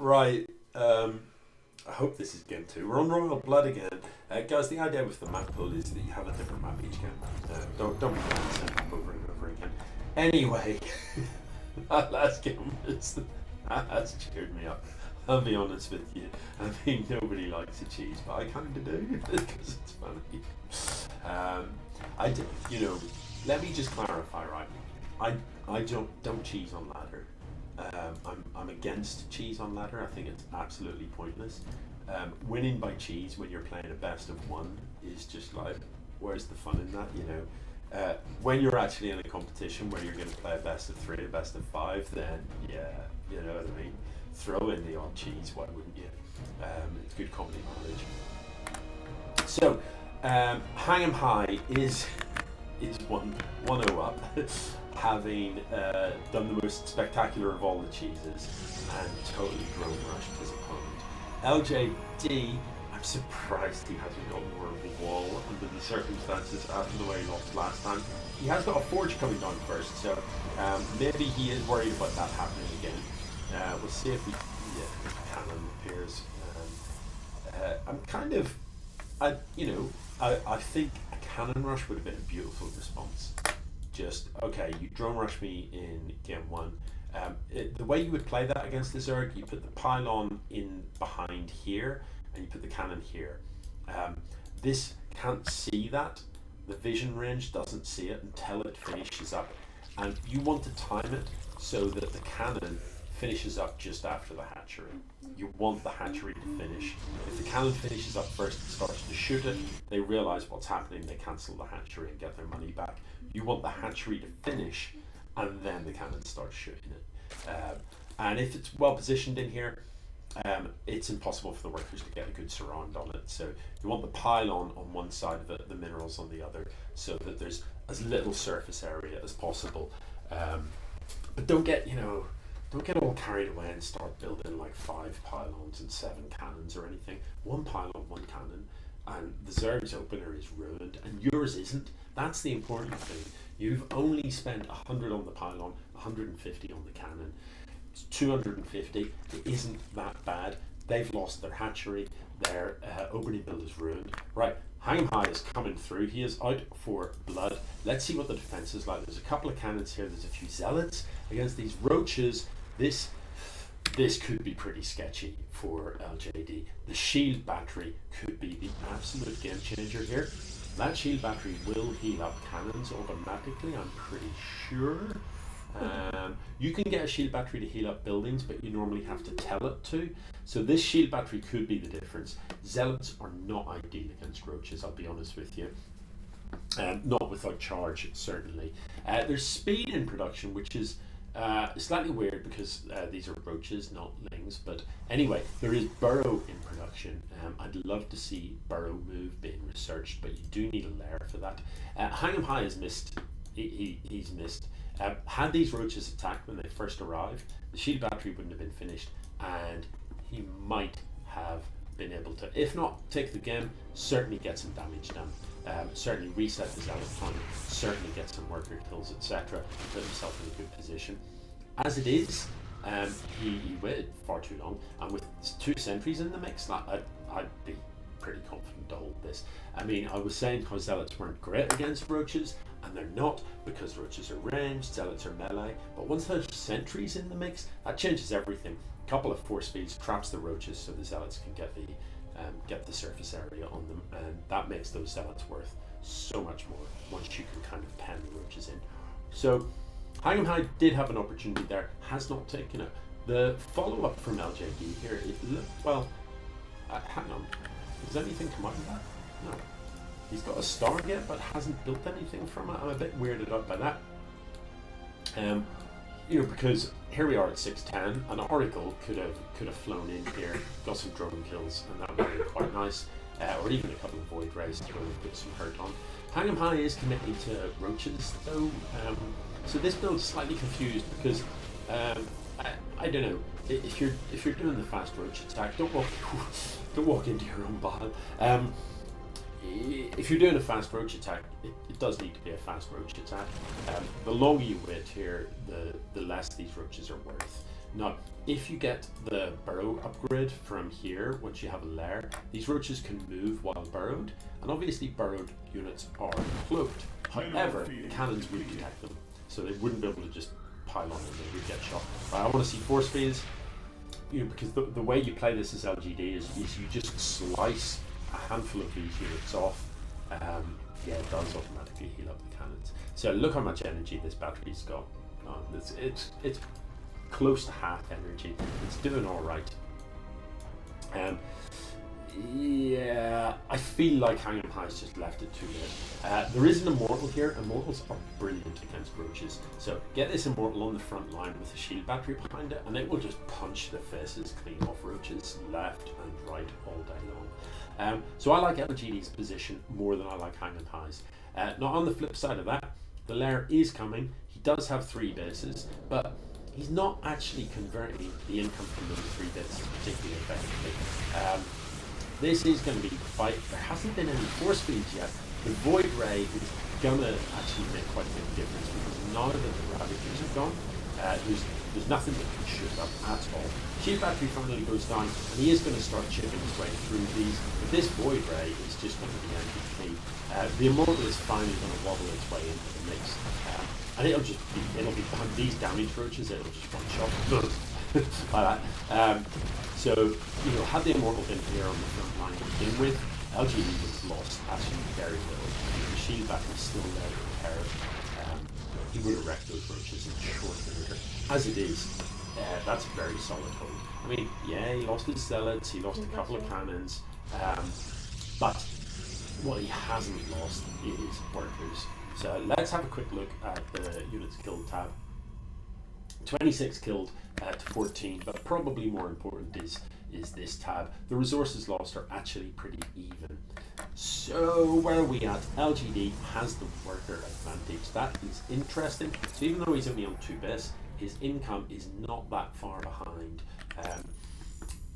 Right. I hope this is game 2. We're on Royal Blood again. Guys, the idea with the map pool is that you have a different map each game. Don't be playing the same map over and over again. Anyway, that last game has cheered me up. I'll be honest with you. I mean, nobody likes a cheese, but I kind of do because it's funny. Let me just clarify, right? I don't cheese on ladder. I'm against cheese on ladder. I think it's absolutely pointless. Winning by cheese when you're playing a best of one is just like, where's the fun in that? You know, when you're actually in a competition where you're going to play a best of 3, a best of 5, then yeah, you know what I mean. Throw in the odd cheese. Why wouldn't you? It's good comedy knowledge. So, hangemhigh is 1-0 up. Having done the most spectacular of all the cheeses and totally drone rushed his opponent. LJD, I'm surprised he hasn't got more of a wall under the circumstances after the way he lost last time. He has got a forge coming down first, so maybe he is worried about that happening again. We'll see if cannon appears. I'm kind of, I think a cannon rush would have been a beautiful response. Just, okay, you drone rush me in game 1. The way you would play that against the Zerg, you put the pylon in behind here, and you put the cannon here. This can't see that. The vision range doesn't see it until it finishes up. And you want to time it so that the cannon finishes up just after the hatchery. You want the hatchery to finish. If the cannon finishes up first and starts to shoot it, they realize what's happening, they cancel the hatchery and get their money back. You want the hatchery to finish and then the cannon starts shooting it. And if it's well positioned in here, it's impossible for the workers to get a good surround on it. So you want the pylon on one side of it, the minerals on the other, so that there's as little surface area as possible. But don't get all carried away and start building like 5 pylons and 7 cannons or anything. 1 pylon, 1 cannon, and the Zerg's opener is ruined, and yours isn't. That's the important thing. You've only spent 100 on the pylon, 150 on the cannon. It's 250. It isn't that bad. They've lost their hatchery. Their opening build is ruined. Right, hangemhigh is coming through. He is out for blood. Let's see what the defense is like. There's a couple of cannons here. There's a few zealots against these roaches. This could be pretty sketchy for LJD. The shield battery could be the absolute game changer here. That shield battery will heal up cannons automatically, I'm pretty sure. You can get a shield battery to heal up buildings, but you normally have to tell it to. So this shield battery could be the difference. Zealots are not ideal against roaches, I'll be honest with you. Not without charge, certainly. There's speed in production, which is slightly weird because these are roaches, not lings. But anyway, there is burrow in production. I'd love to see burrow move being researched, but you do need a lair for that. hangemhigh has missed. He's missed. Had these roaches attacked when they first arrived, the shield battery wouldn't have been finished, and he might have been able to, if not take the game, certainly get some damage done. Certainly reset the zealot time, certainly get some worker kills, etc. Put himself in a good position. As it is, he waited far too long, and with 2 sentries in the mix, I'd be pretty confident to hold this. I mean, I was saying how zealots weren't great against roaches, and they're not, because roaches are ranged, zealots are melee, but once there's sentries in the mix, that changes everything. A couple of force speeds traps the roaches so the zealots can get the surface area on them, and that makes those zealots worth so much more once you can kind of pen the roaches in. So hangemhigh did have an opportunity there, has not taken it. The follow-up from LJD here, hang on, does anything come out of that? No. He's got a Stargate but hasn't built anything from it. I'm a bit weirded out by that. Because here we are at 610, an Oracle could have flown in here, got some drone kills, and that would have been quite nice. Or even a couple of Void Rays to go and put some hurt on. hangemhigh is committing to roaches though, so this build's slightly confused because I don't know. If you're doing the fast roach attack, don't walk into your own bottle. If you're doing a fast roach attack, it does need to be a fast roach attack. The longer you wait here, the less these roaches are worth. Now, if you get the burrow upgrade from here, once you have a lair, these roaches can move while burrowed, and obviously burrowed units are cloaked. However, the cannons would detect them, so they wouldn't be able to just pile on them, they would get shot. But I want to see force fields, you know, because the way you play this as LGD is you just slice a handful of these units off. Yeah, it does automatically heal up the cannons. So look how much energy this battery's got. It's close to half energy. It's doing all right. Yeah, I feel like Hangem-high's just left it too late. There is an immortal here. Immortals are brilliant against roaches. So get this immortal on the front line with a shield battery behind it, and it will just punch the faces clean off roaches left and right all day long. So I like LGD's position more than I like Hangem-high's. Now on the flip side of that, the lair is coming. He does have 3 bases, but he's not actually converting the income from those 3 bits particularly effectively. This is going to be a fight. There hasn't been any force fields yet. The Void Ray is going to actually make quite a big difference because now that the Ravagers are gone, there's nothing that can shoot up at all. Shield battery finally goes down, and he is going to start chipping his way through these, but this Void Ray is just going to be MVP. The Immortal is finally going to wobble its way into the mix, and it'll be these damage roaches, it'll just one shot like that. So, you know, had the Immortal been here on the front line to begin with, LGD would have lost actually very little. The shield battery is still there to repair it. He would have wrecked those roaches in short order. As it is, that's a very solid hold. I mean, yeah, he lost his zealots, he lost a couple of cannons, but what he hasn't lost is workers. So let's have a quick look at the units killed tab. 26 killed to 14, but probably more important is this tab. The resources lost are actually pretty even. So where are we at? LGD has the worker advantage. That is interesting. So even though he's only on 2 base, his income is not that far behind.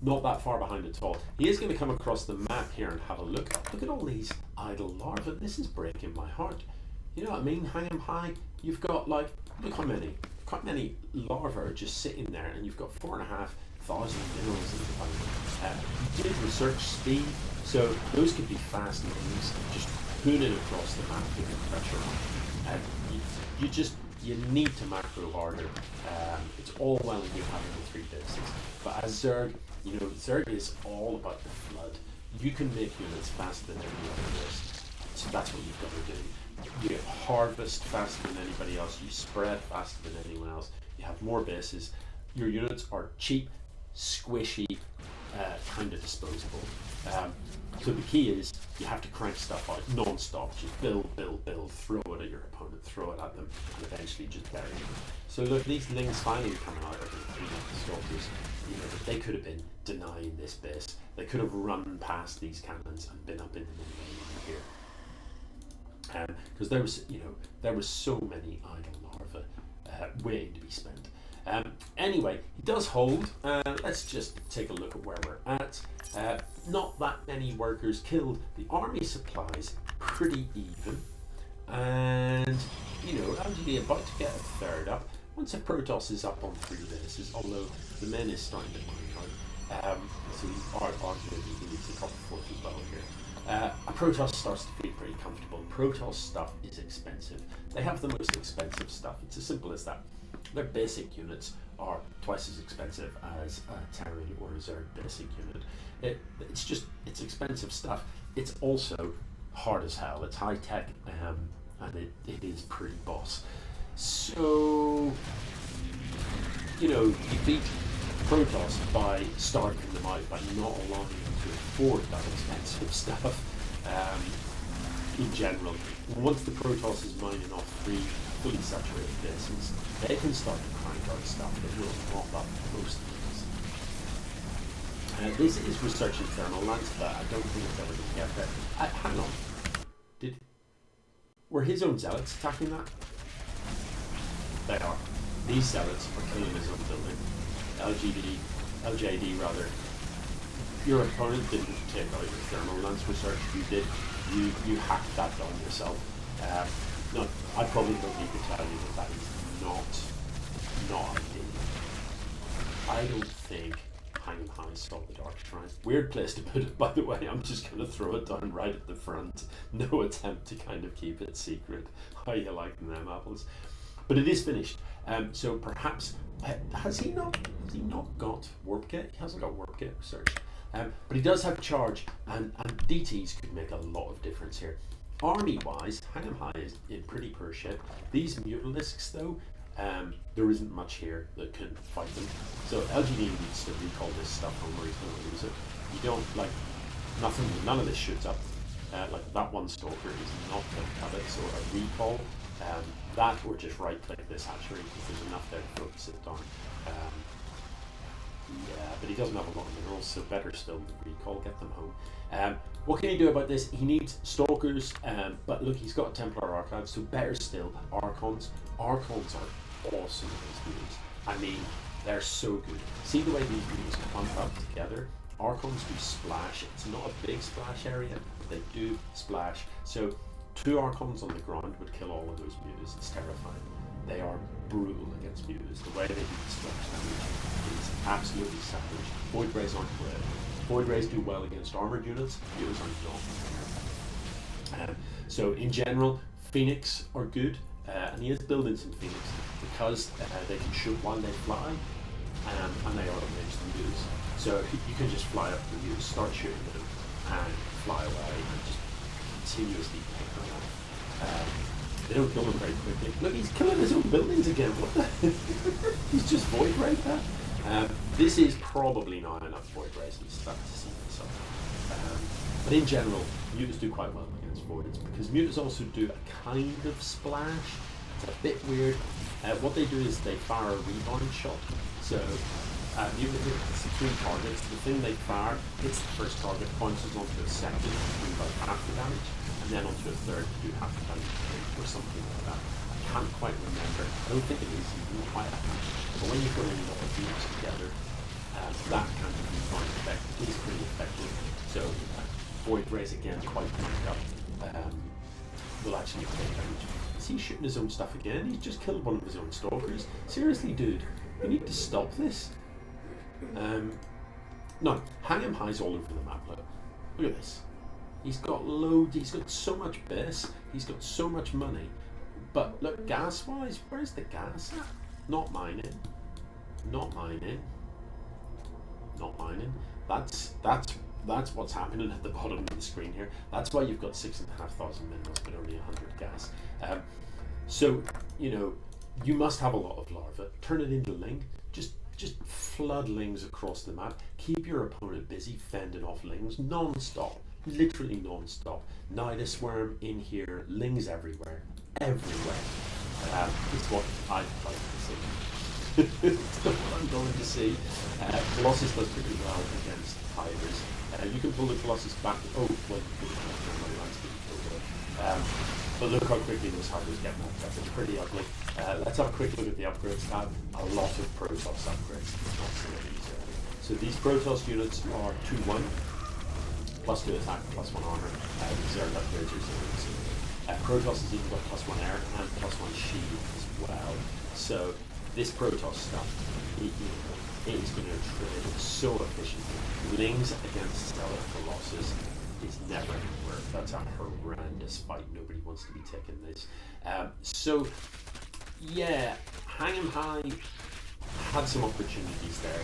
Not that far behind at all. He is going to come across the map here and have a look. Look at all these idle larvae. This is breaking my heart. You know what I mean? Hangem-high, you've got like, look how many larvae are just sitting there, and you've got 4,500 minerals in the bank. You did research speed, so those could be fast things, just pooning across the map with the pressure on. You need to macro harder. It's all well and good having the 3 bases, but as Zerg, you know, Zerg is all about the flood. You can make units faster than any other list, so that's what you've got to do. You harvest faster than anybody else, you spread faster than anyone else, you have more bases, your units are cheap, squishy, kind of disposable. So the key is you have to crank stuff out non-stop, just build, throw it at your opponent, throw it at them, and eventually just bury them. So look, these lings finally coming out of the sculptors, you know, they could have been denying this base, they could have run past these cannons and been up in the middle here. Because there was so many idle larvae waiting to be spent. Anyway, he does hold. Let's just take a look at where we're at. Not that many workers killed. The army supplies pretty even, and you know, LGD about to get a third up. Once a Protoss is up on 3 bases, although the men is starting to mine out, so he's arguably he needs a couple of 4th as well here. A Protoss starts to feel pretty comfortable. Protoss stuff is expensive. They have the most expensive stuff. It's as simple as that. Their basic units are twice as expensive as a Terran or a Zerg basic unit. It's expensive stuff. It's also hard as hell. It's high tech, and it is pretty boss. So, you know, you beat Protoss by starving them out, by not allowing them to afford that expensive stuff. In general, once the Protoss is mining off 3 fully saturated bases, they can start to crank out stuff that will mop up most things. This is researching thermal lands, but I don't think it's ever going to get there. Hang on. Were his own zealots attacking that? They are. These zealots are killing his own building. LJD rather. Your opponent didn't take out your thermal lance research. You did. You hacked that down yourself. No, I probably don't need to tell you that is not ideal. I don't think hangemhigh saw the Dark Shrine. Weird place to put it, by the way. I'm just going to throw it down right at the front. No attempt to kind of keep it secret. How you liking them apples? But it is finished. So perhaps has he not got warp kit? He hasn't got warp kit research. But he does have charge, and DTs could make a lot of difference here. Army wise, hangemhigh is in pretty poor shape. These mutalisks though, there isn't much here that can fight them. So LGD needs to recall this stuff from where he's going to lose it. You don't like nothing. None of this shoots up. Like that one stalker is not going to have it. So a recall, that or just right click this hatchery because there's enough there to focus it down. Yeah, but he doesn't have a lot of minerals, so better still the recall, get them home. What can he do about this? He needs stalkers, but look, he's got a Templar archive, so better still, Archons. Archons are awesome against mutants. I mean, they're so good. See the way these mutants clump up together? Archons do splash. It's not a big splash area, but they do splash. So 2 Archons on the ground would kill all of those mutants. It's terrifying. They are brutal against mutants. The way they do the splash damage is absolutely savage. Void Rays aren't great. Void Rays do well against armored units. Mutants are not. So in general, Phoenix are good, and he is building some Phoenix because they can shoot while they fly, and they auto range the mutants. So you can just fly up to the mutants, start shooting at them, and fly away, and just continuously pick them off. They don't kill him very quickly. Look, he's killing his own buildings again. What the? He's just Void Ray there. This is probably not enough Void Rays. He's starting to see this up. But in general, mutants do quite well against voids because mutants also do a kind of splash. It's a bit weird. What they do is they fire a rebound shot. So mutant hits 3 targets. The thing they fire hits the first target, bounces onto the second, doing about half the damage, and then onto a third to do half the damage, or something like that. I can't quite remember. I don't think it is even quite that much. But when you put in a lot of units together, that kind of rebound effect is pretty effective. So Void Rays again, quite pumped up, will actually take damage. Is he shooting his own stuff again? He's just killed one of his own stalkers. Seriously, dude, you need to stop this. No, hangemhigh's all over the map. Look at this. He's got loads. He's got so much base. He's got so much money. But look, gas-wise, where's the gas at? Not mining. Not mining. Not mining. That's what's happening at the bottom of the screen here. That's why you've got 6,500 minerals, but only 100 gas. So you know you must have a lot of larvae. Turn it into ling. Just flood lings across the map. Keep your opponent busy fending off lings non-stop. Literally non-stop. Nidus worm in here, lings everywhere. Everywhere. It's what I'd like to see. It's not what I'm going to see. Colossus does pretty well against Hydras. You can pull the Colossus back. Oh, well, but look how quickly those Hydras get knocked up. It's pretty ugly. Let's have a quick look at the upgrades tab. A lot of Protoss upgrades. Not so easy. So these Protoss units are 2-1. Plus 2 attack, plus 1 armor. Reserve upgrades are 0. Protoss has even got plus 1 air and plus 1 shield as well. So this Protoss stuff, it is going to trade so efficiently. Lings against Stellar Colossus is never going to work. That's a horrendous fight. Nobody wants to be taking this. So yeah, hangemhigh had some opportunities there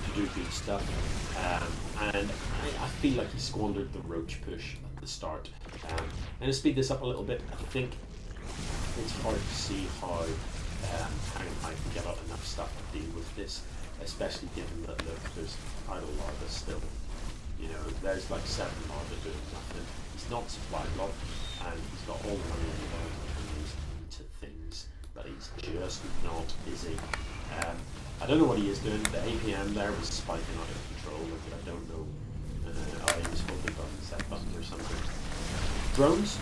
to do good stuff, and I feel like he squandered the roach push at the start. I'm going to speed this up a little bit. I think it's hard to see how hangemhigh can get out enough stuff to deal with this, especially given that look, there's idle larvae still. You know, there's like 7 larvae doing nothing. He's not supply blocked, and he's got all the money in the world to use into things, but he's just not busy. I don't know what he is doing. The APM there was spiking out of control. Like, I don't know. He was holding on the set button or something. Drones?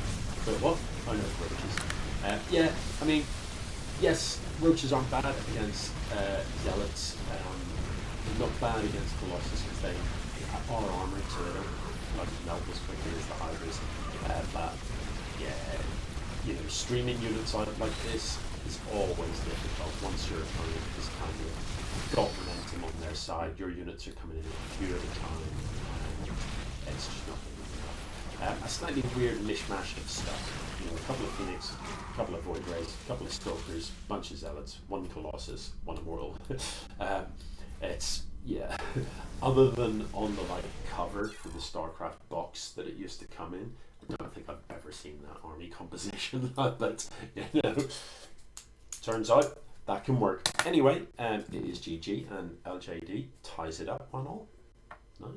But what? Oh no, roaches. Yeah, I mean, yes, roaches aren't bad against zealots. They're not bad against Colossus because they are armored, so they don't like melt as quickly as the Hydras. But yeah, you know, streaming units out like this is always difficult once your opponent is kind of got momentum on their side. Your units are coming in a few at a time. It's just not going to be enough. A slightly weird mishmash of stuff. You know, a couple of Phoenix, a couple of Void Rays, a couple of Stalkers, a bunch of Zealots, one Colossus, one Immortal. It's, yeah, other than on the like cover for the StarCraft box that it used to come in, I don't think I've ever seen that army composition. But, you know, turns out that can work. Anyway, it is GG, and LJD ties it up on all. Nice.